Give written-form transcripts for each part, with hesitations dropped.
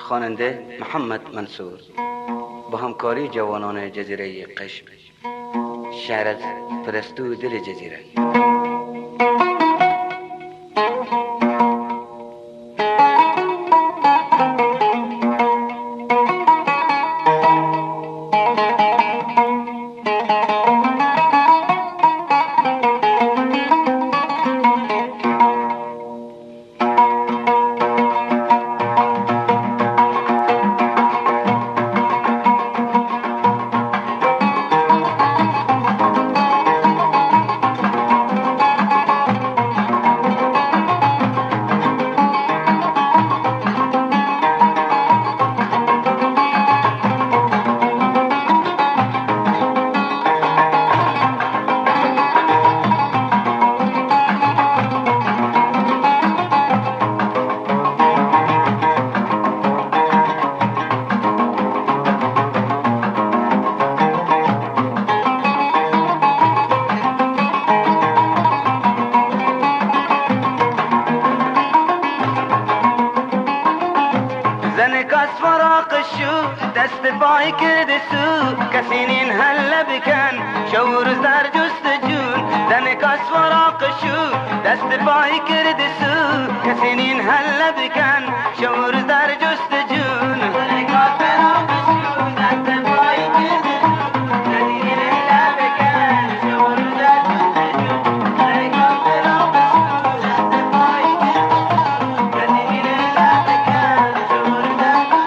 خواننده محمد منصور با همکاری جوانان جزیره قشم. شعر از پرستو دل جزیره. دست پای کرده سو کسی نین هلا بکن شور زر جستجون زن کس فراق شو دست پای کرده سو کسی نین هلا بکن شور زر جستجون زن کس فراق شو دست پای کرده سو کسی نین هلا بکن شور زر جستجون زن کس فراق شو دست پای کرده سو کسی نین هلا بکن شور زر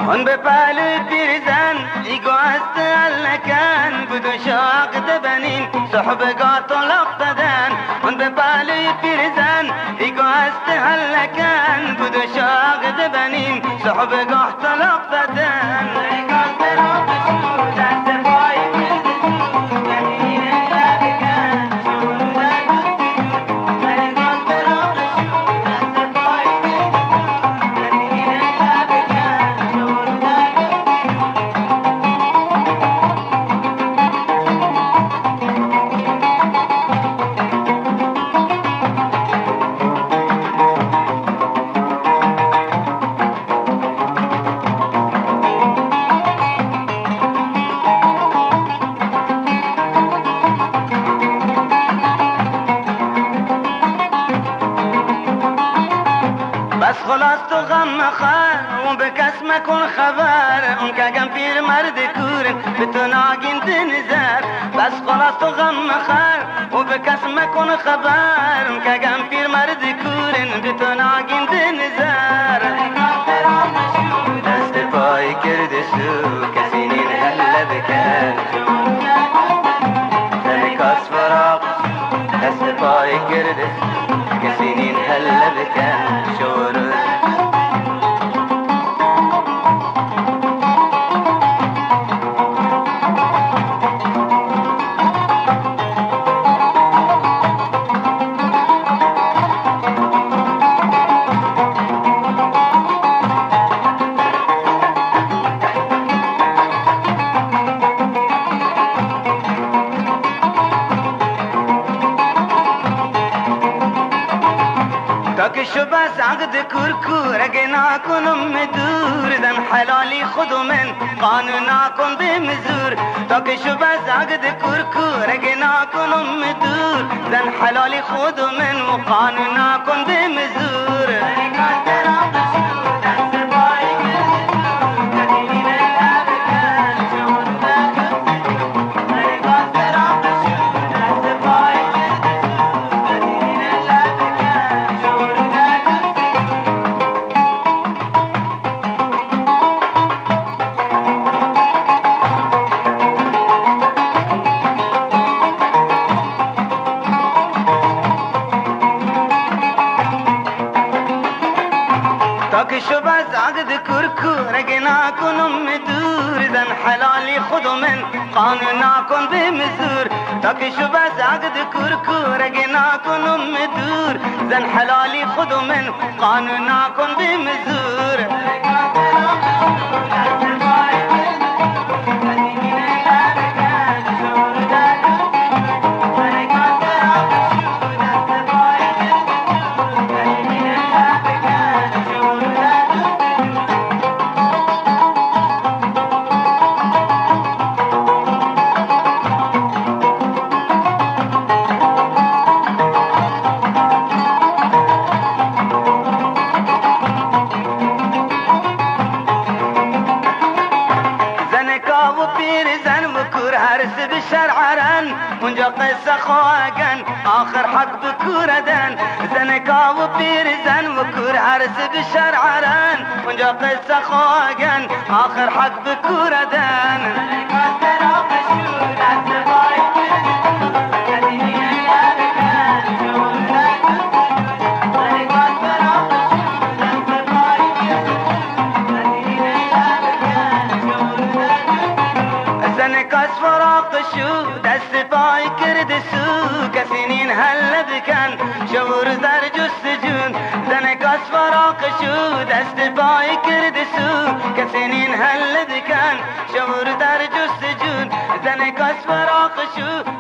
هون به پهلو پیرزن ایگو است الکن بدون شاق دبنین صحبگاه طلاق دادن هون به پهلو پیرزن ایگو است الکن بدون شاق دبنین صحبگاه طلاق دادن بس خلاص تو غم مخار اون به کس مکن خبر اون که گم پیر مرد کورن به تو ناگین نظر بس خلاص تو غم مخار اون به کس مکن خبر اون که گم پیر مرد کورن به تو ناگین نظر دست پای کرده سو کسی نین هلا بکن زن کس فراق دست پای کرده سو کسی نین هلا بکن شور که شو بس عقد کرکور اگه نکنم دور زن حلالی خودو من قانون نکن به مزور تا که شو بس عقد کرکور اگه نکنم دور زن حلالی خودو من و قانون نکن به مزور كركور رقناكن مدور زن حلالي خذوا من قانوناكن بمزور تاكشو بس عقد كركور رقناكن مدور زن حلالي خذوا من قانوناكن بمزور ونجا قصة خواقن آخر حق بكوردن زنكا وبير زن وكور عرس بشرعرن ونجا قصة خواقن آخر حق بكوردن كسنين هلا بكن شور زرج السجون زنك أصفراق شو دست باي كرد سو كسنين هلا بكن شور زرج السجون زنك أصفراق شو